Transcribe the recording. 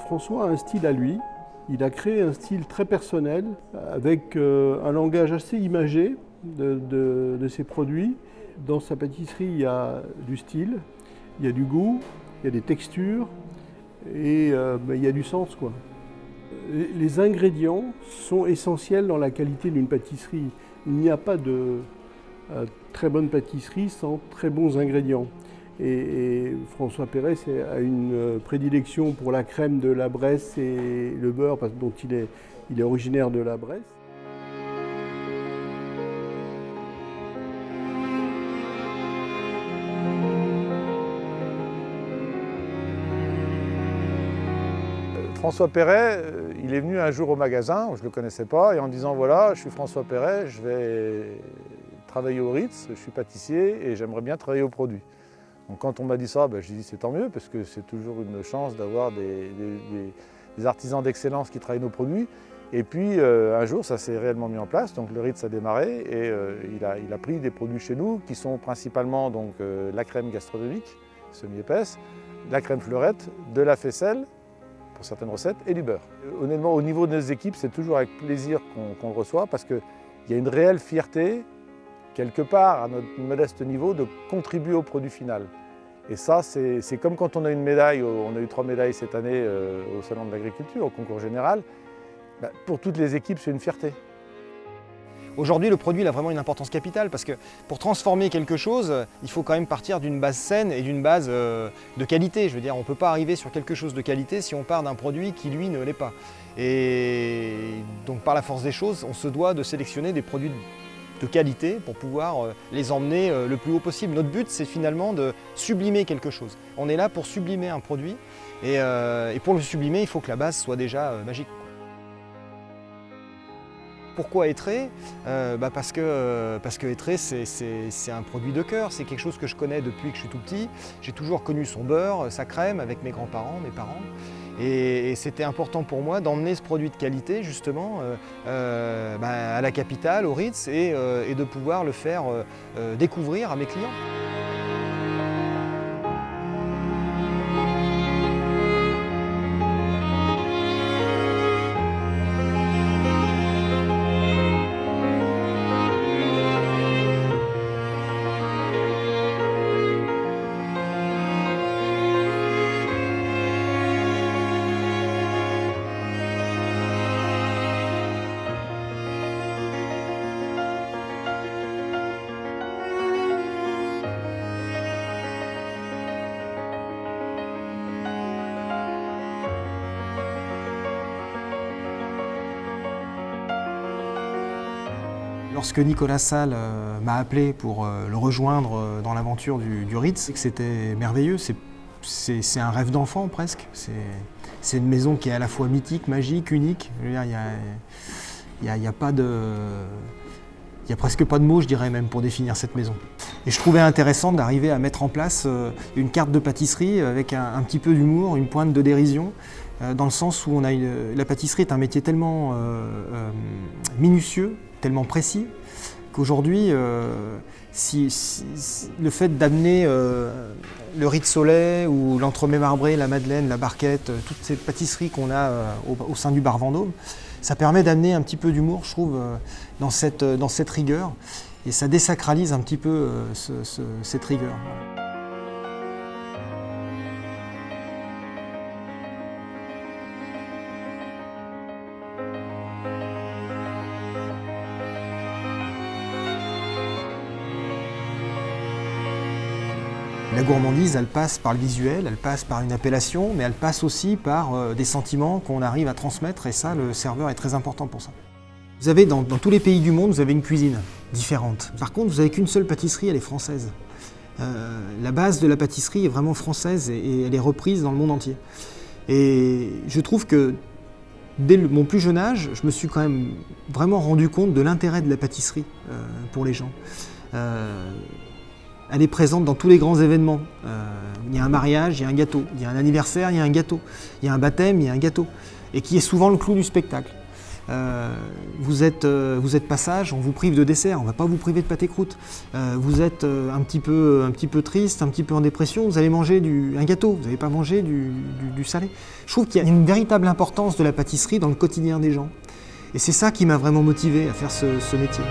François a un style à lui. Il a créé un style très personnel avec un langage assez imagé de ses produits. Dans sa pâtisserie, il y a du style, il y a du goût, il y a des textures et il y a du sens, quoi. Les ingrédients sont essentiels dans la qualité d'une pâtisserie. Il n'y a pas de très bonne pâtisserie sans très bons ingrédients. Et François Perret a une prédilection pour la crème de la Bresse et le beurre, dont il est originaire de la Bresse. François Perret, il est venu un jour au magasin, je ne le connaissais pas, et en disant voilà, je suis François Perret, je vais travailler au Ritz, je suis pâtissier et j'aimerais bien travailler au produit. Donc quand on m'a dit ça, je dis c'est tant mieux parce que c'est toujours une chance d'avoir des artisans d'excellence qui travaillent nos produits. Et puis un jour ça s'est réellement mis en place, donc le Ritz a démarré et il a pris des produits chez nous qui sont principalement donc, la crème gastronomique, semi-épaisse, la crème fleurette, de la faisselle pour certaines recettes et du beurre. Honnêtement au niveau de nos équipes c'est toujours avec plaisir qu'on le reçoit parce qu'il y a une réelle fierté quelque part, à notre modeste niveau, de contribuer au produit final. Et ça, c'est comme quand on a une médaille, on a eu 3 médailles cette année au Salon de l'Agriculture, au concours général. Pour toutes les équipes, c'est une fierté. Aujourd'hui, le produit il a vraiment une importance capitale parce que pour transformer quelque chose, il faut quand même partir d'une base saine et d'une base de qualité. Je veux dire, on ne peut pas arriver sur quelque chose de qualité si on part d'un produit qui, lui, ne l'est pas. Et donc, par la force des choses, on se doit de sélectionner des produits de qualité pour pouvoir les emmener le plus haut possible. Notre but, c'est finalement de sublimer quelque chose. On est là pour sublimer un produit et pour le sublimer, il faut que la base soit déjà magique. Pourquoi Etré ? Parce que Etré, c'est un produit de cœur, c'est quelque chose que je connais depuis que je suis tout petit. J'ai toujours connu son beurre, sa crème avec mes grands-parents, mes parents. Et c'était important pour moi d'emmener ce produit de qualité justement à la capitale, au Ritz, et de pouvoir le faire découvrir à mes clients. Lorsque Nicolas Salle m'a appelé pour le rejoindre dans l'aventure du Ritz, c'était merveilleux, c'est un rêve d'enfant presque. C'est une maison qui est à la fois mythique, magique, unique. Je veux dire, il y a presque pas de mots, je dirais même, pour définir cette maison. Et je trouvais intéressant d'arriver à mettre en place une carte de pâtisserie avec un petit peu d'humour, une pointe de dérision, dans le sens où la pâtisserie est un métier tellement minutieux, tellement précis, qu'aujourd'hui, le fait d'amener le riz de Soleil ou l'entremets marbré, la madeleine, la barquette, toutes ces pâtisseries qu'on a au sein du bar Vendôme, ça permet d'amener un petit peu d'humour, je trouve, dans cette rigueur, et ça désacralise un petit peu cette rigueur. La gourmandise, elle passe par le visuel, elle passe par une appellation, mais elle passe aussi par des sentiments qu'on arrive à transmettre, et ça, le serveur est très important pour ça. Vous avez, dans tous les pays du monde, vous avez une cuisine différente. Par contre, vous n'avez qu'une seule pâtisserie, elle est française. La base de la pâtisserie est vraiment française et elle est reprise dans le monde entier. Et je trouve que dès mon plus jeune âge, je me suis quand même vraiment rendu compte de l'intérêt de la pâtisserie pour les gens. Elle est présente dans tous les grands événements. Il y a un mariage, il y a un gâteau. Il y a un anniversaire, il y a un gâteau. Il y a un baptême, il y a un gâteau. Et qui est souvent le clou du spectacle. Vous êtes passage, on vous prive de dessert, on ne va pas vous priver de pâté croûte. Vous êtes un petit peu triste, un petit peu en dépression, vous allez manger un gâteau, vous n'allez pas manger du salé. Je trouve qu'il y a une véritable importance de la pâtisserie dans le quotidien des gens. Et c'est ça qui m'a vraiment motivé à faire ce métier.